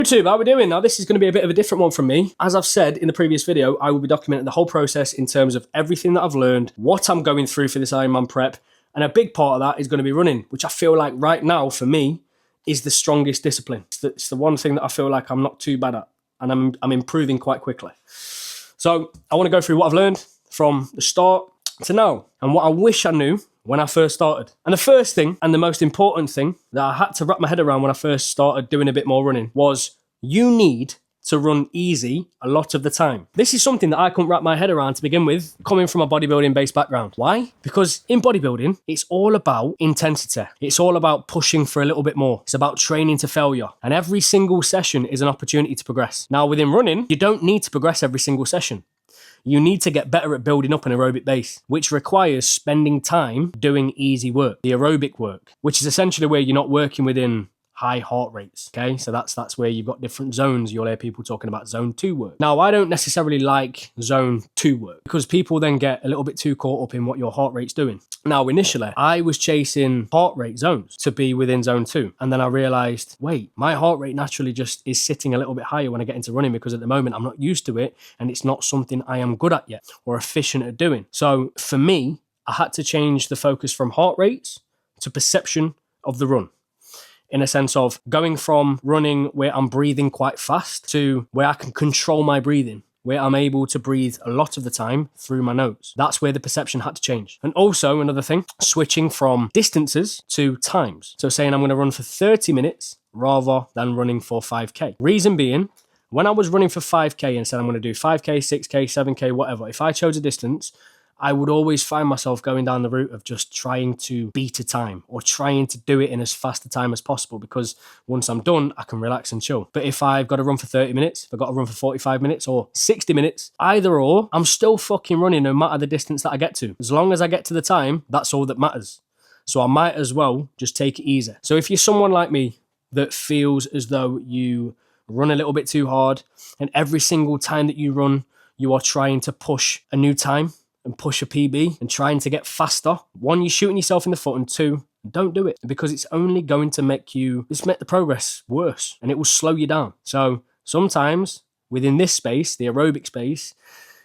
YouTube, how are we doing? Now, this is going to be a bit of a different one from me. As I've said in the previous video, I will be documenting the whole process in terms of everything that I've learned, what I'm going through for this Ironman prep, and a big part of that is going to be running, which I feel like right now, for me, is the strongest discipline. It's the one thing that I feel like I'm not too bad at, and I'm improving quite quickly. So I want to go through what I've learned from the start to now, and what I wish I knew when I first started. And the first thing, and the most important thing that I had to wrap my head around when I first started doing a bit more running was you need to run easy a lot of the time. This is something that I couldn't wrap my head around to begin with, coming from a bodybuilding based background. Why? Because in bodybuilding, it's all about intensity. It's all about pushing for a little bit more. It's about training to failure. And every single session is an opportunity to progress. Now, within running, you don't need to progress every single session. You need to get better at building up an aerobic base, which requires spending time doing easy work, the aerobic work, which is essentially where you're not working within high heart rates, okay? So that's where you've got different zones. You'll hear people talking about zone 2 work. Now, I don't necessarily like zone 2 work because people then get a little bit too caught up in what your heart rate's doing. Now, initially, I was chasing heart rate zones to be within zone 2. And then I realized, wait, my heart rate naturally just is sitting a little bit higher when I get into running because at the moment I'm not used to it and it's not something I am good at yet or efficient at doing. So for me, I had to change the focus from heart rates to perception of the run, in a sense of going from running where I'm breathing quite fast to where I can control my breathing, where I'm able to breathe a lot of the time through my nose. That's where the perception had to change. And also another thing, switching from distances to times. So saying I'm going to run for 30 minutes rather than running for 5K. Reason being, when I was running for 5K and said I'm going to do 5K, 6K, 7K, whatever, if I chose a distance, I would always find myself going down the route of just trying to beat a time or trying to do it in as fast a time as possible, because once I'm done, I can relax and chill. But if I've got to run for 30 minutes, if I've got to run for 45 minutes or 60 minutes, either or, I'm still fucking running no matter the distance that I get to. As long as I get to the time, that's all that matters. So I might as well just take it easy. So if you're someone like me that feels as though you run a little bit too hard and every single time that you run, you are trying to push a new time, and push a PB and trying to get faster, one, you're shooting yourself in the foot, and two, don't do it, because it's only going to make the progress worse and it will slow you down. So sometimes within this space, the aerobic space,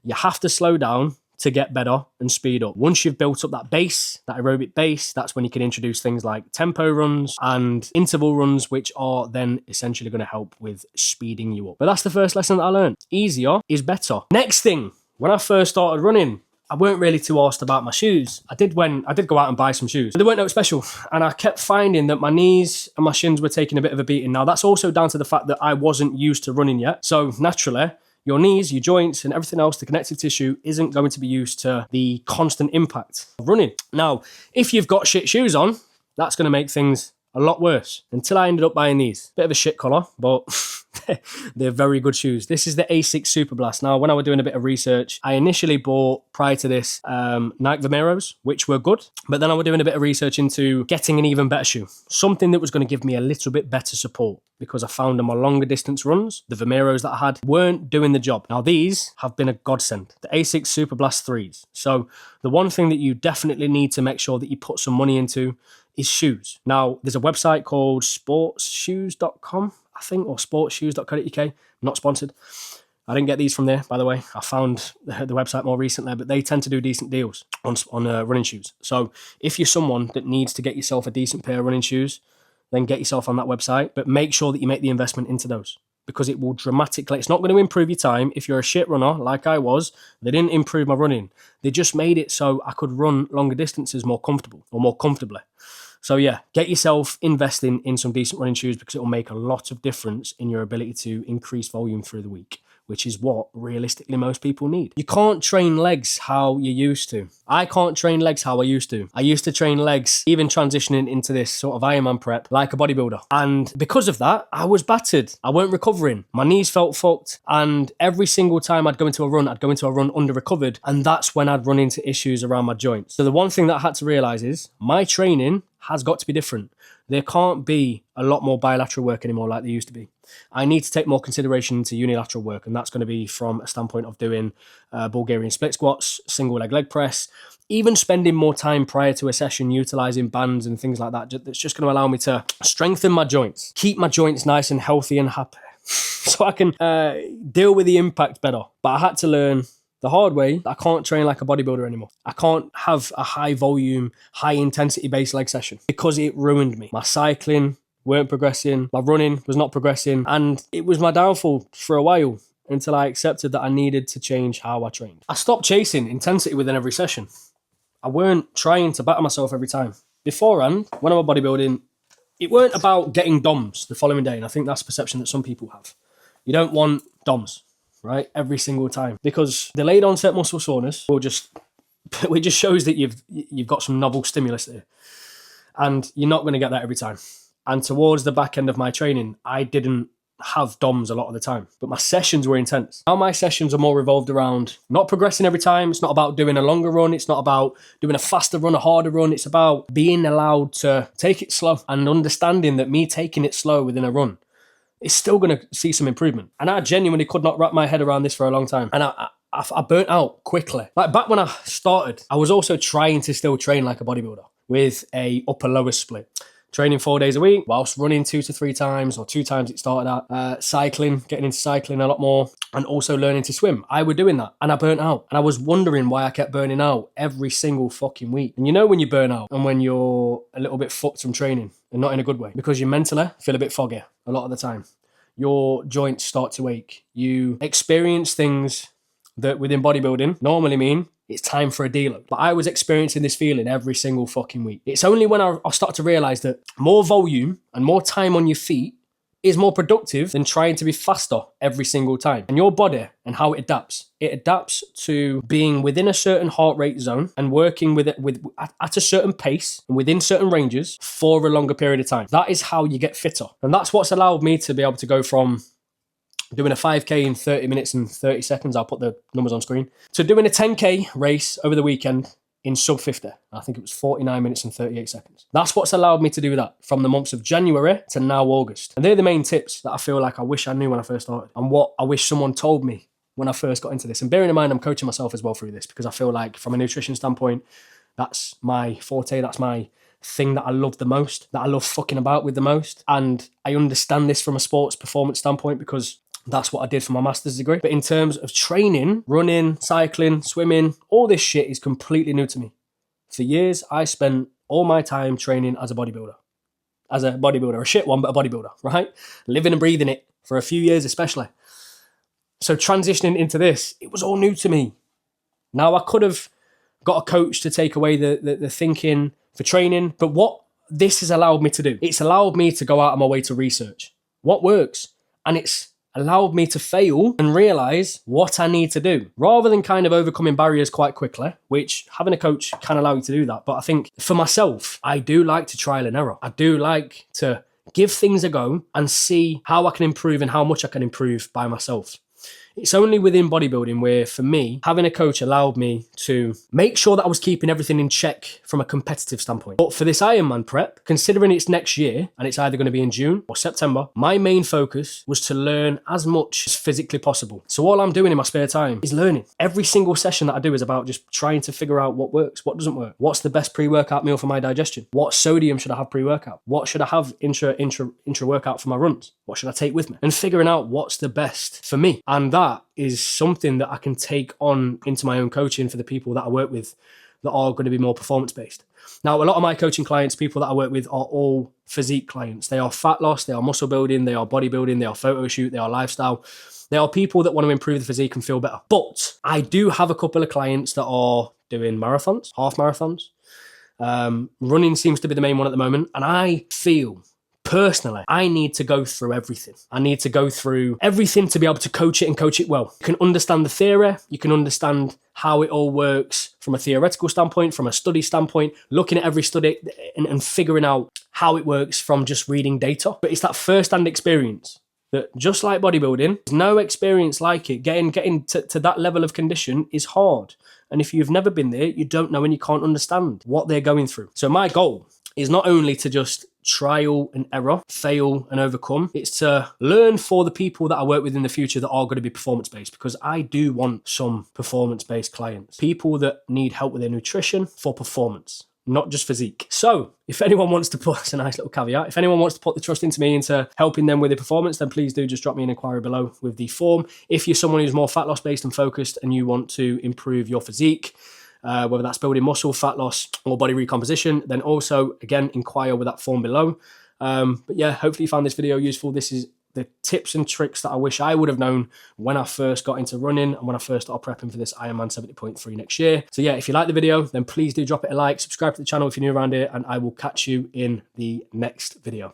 you have to slow down to get better and speed up. Once you've built up that base, that aerobic base, that's when you can introduce things like tempo runs and interval runs, which are then essentially going to help with speeding you up. But that's the first lesson that I learned. Easier is better. Next thing, when I first started running, I weren't really too arsed about my shoes. I did go out and buy some shoes, but they weren't no special. And I kept finding that my knees and my shins were taking a bit of a beating. Now, that's also down to the fact that I wasn't used to running yet. So naturally, your knees, your joints, and everything else, the connective tissue, isn't going to be used to the constant impact of running. Now, if you've got shit shoes on, that's going to make things a lot worse. Until I ended up buying these. Bit of a shit colour, but they're very good shoes. This is the A6 Super Blast. Now, when I was doing a bit of research, I initially bought, prior to this, Nike Vomeros, which were good. But then I was doing a bit of research into getting an even better shoe. Something that was going to give me a little bit better support, because I found on my longer distance runs, the Vomeros that I had weren't doing the job. Now, these have been a godsend. The A6 Super Blast 3s. So the one thing that you definitely need to make sure that you put some money into is shoes. Now, there's a website called sportsshoes.com, I think, or sportsshoes.co.uk. Not sponsored. I didn't get these from there, by the way. I found the website more recently, but they tend to do decent deals on running shoes. So if you're someone that needs to get yourself a decent pair of running shoes, then get yourself on that website, but make sure that you make the investment into those, because it will dramatically, it's not going to improve your time. If you're a shit runner, like I was, they didn't improve my running. They just made it so I could run longer distances more comfortably. So yeah, get yourself investing in some decent running shoes, because it will make a lot of difference in your ability to increase volume through the week, which is what realistically most people need. You can't train legs how you used to. I can't train legs how I used to. I used to train legs, even transitioning into this sort of Ironman prep, like a bodybuilder. And because of that, I was battered. I weren't recovering. My knees felt fucked. And every single time I'd go into a run under recovered. And that's when I'd run into issues around my joints. So the one thing that I had to realize is my training has got to be different. There can't be a lot more bilateral work anymore like there used to be. I need to take more consideration into unilateral work, and that's going to be from a standpoint of doing Bulgarian split squats, single leg press, even spending more time prior to a session utilizing bands and things like that. That's just going to allow me to strengthen my joints, keep my joints nice and healthy and happy. so I can deal with the impact better. But I had to learn the hard way that I can't train like a bodybuilder anymore. I can't have a high volume, high intensity base leg session because it ruined me. My cycling weren't progressing, my running was not progressing, and it was my downfall for a while until I accepted that I needed to change how I trained. I stopped chasing intensity within every session. I weren't trying to batter myself every time. Beforehand, when I'm bodybuilding, it weren't about getting DOMs the following day, and I think that's a perception that some people have. You don't want DOMs, right, every single time, because delayed onset muscle soreness it just shows that you've got some novel stimulus there, and you're not going to get that every time. And towards the back end of my training, I didn't have DOMs a lot of the time, but my sessions were intense. Now my sessions are more revolved around not progressing every time. It's not about doing a longer run. It's not about doing a faster run, a harder run. It's about being allowed to take it slow and understanding that me taking it slow within a run is still going to see some improvement. And I genuinely could not wrap my head around this for a long time. And I burnt out quickly. Like back when I started, I was also trying to still train like a bodybuilder with a upper lower split. Training 4 days a week, whilst running 2 to 3 times, or 2 times it started at, cycling, getting into cycling a lot more, and also learning to swim. I was doing that, and I burnt out. And I was wondering why I kept burning out every single fucking week. And you know when you burn out, and when you're a little bit fucked from training, and not in a good way, because you mentally feel a bit foggy a lot of the time. Your joints start to ache. You experience things that within bodybuilding normally mean it's time for a deload. But I was experiencing this feeling every single fucking week. It's only when I start to realise that more volume and more time on your feet is more productive than trying to be faster every single time. And your body and how it adapts to being within a certain heart rate zone and working with it at a certain pace and within certain ranges for a longer period of time. That is how you get fitter. And that's what's allowed me to be able to go from doing a 5K in 30 minutes and 30 seconds, I'll put the numbers on screen, to doing a 10K race over the weekend in sub 50. I think it was 49 minutes and 38 seconds. That's what's allowed me to do that from the months of January to now August. And they're the main tips that I feel like I wish I knew when I first started, and what I wish someone told me when I first got into this. And bearing in mind, I'm coaching myself as well through this, because I feel like from a nutrition standpoint, that's my forte, that's my thing that I love the most, that I love fucking about with the most. And I understand this from a sports performance standpoint because that's what I did for my master's degree. But in terms of training, running, cycling, swimming, all this shit is completely new to me. For years, I spent all my time training as a bodybuilder. A shit one, but a bodybuilder, right? Living and breathing it for a few years especially. So transitioning into this, it was all new to me. Now I could have got a coach to take away the thinking for training, but what this has allowed me to do, it's allowed me to go out of my way to research what works, and it's allowed me to fail and realize what I need to do rather than kind of overcoming barriers quite quickly, which having a coach can allow you to do that. But I think for myself, I do like to trial and error. I do like to give things a go and see how I can improve and how much I can improve by myself. It's only within bodybuilding where, for me, having a coach allowed me to make sure that I was keeping everything in check from a competitive standpoint. But for this Ironman prep, considering it's next year, and it's either going to be in June or September, my main focus was to learn as much as physically possible. So all I'm doing in my spare time is learning. Every single session that I do is about just trying to figure out what works, what doesn't work. What's the best pre-workout meal for my digestion? What sodium should I have pre-workout? What should I have intra-workout for my runs? What should I take with me? And figuring out what's the best for me. And that is something that I can take on into my own coaching for the people that I work with that are going to be more performance-based. Now, a lot of my coaching clients, people that I work with, are all physique clients. They are fat loss, they are muscle building, they are bodybuilding, they are photo shoot, they are lifestyle. They are people that want to improve the physique and feel better. But I do have a couple of clients that are doing marathons, half marathons. Running seems to be the main one at the moment. And I feel personally, I need to go through everything. I need to go through everything to be able to coach it and coach it well. You can understand the theory. You can understand how it all works from a theoretical standpoint, from a study standpoint, looking at every study and figuring out how it works from just reading data. But it's that first-hand experience that, just like bodybuilding, there's no experience like it. Getting to that level of condition is hard. And if you've never been there, you don't know and you can't understand what they're going through. So my goal is not only to just trial and error, fail and overcome. It's to learn for the people that I work with in the future that are going to be performance-based, because I do want some performance-based clients. People that need help with their nutrition for performance. not just physique. So if anyone wants to put, that's a nice little caveat, if anyone wants to put the trust into me into helping them with their performance, then please do just drop me an inquiry below with the form. If you're someone who's more fat loss based and focused and you want to improve your physique, whether that's building muscle, fat loss, or body recomposition, then also, again, inquire with that form below. But yeah, hopefully you found this video useful. This is the tips and tricks that I wish I would have known when I first got into running and when I first started prepping for this Ironman 70.3 next year. So yeah, if you like the video, then please do drop it a like, subscribe to the channel if you're new around here, and I will catch you in the next video.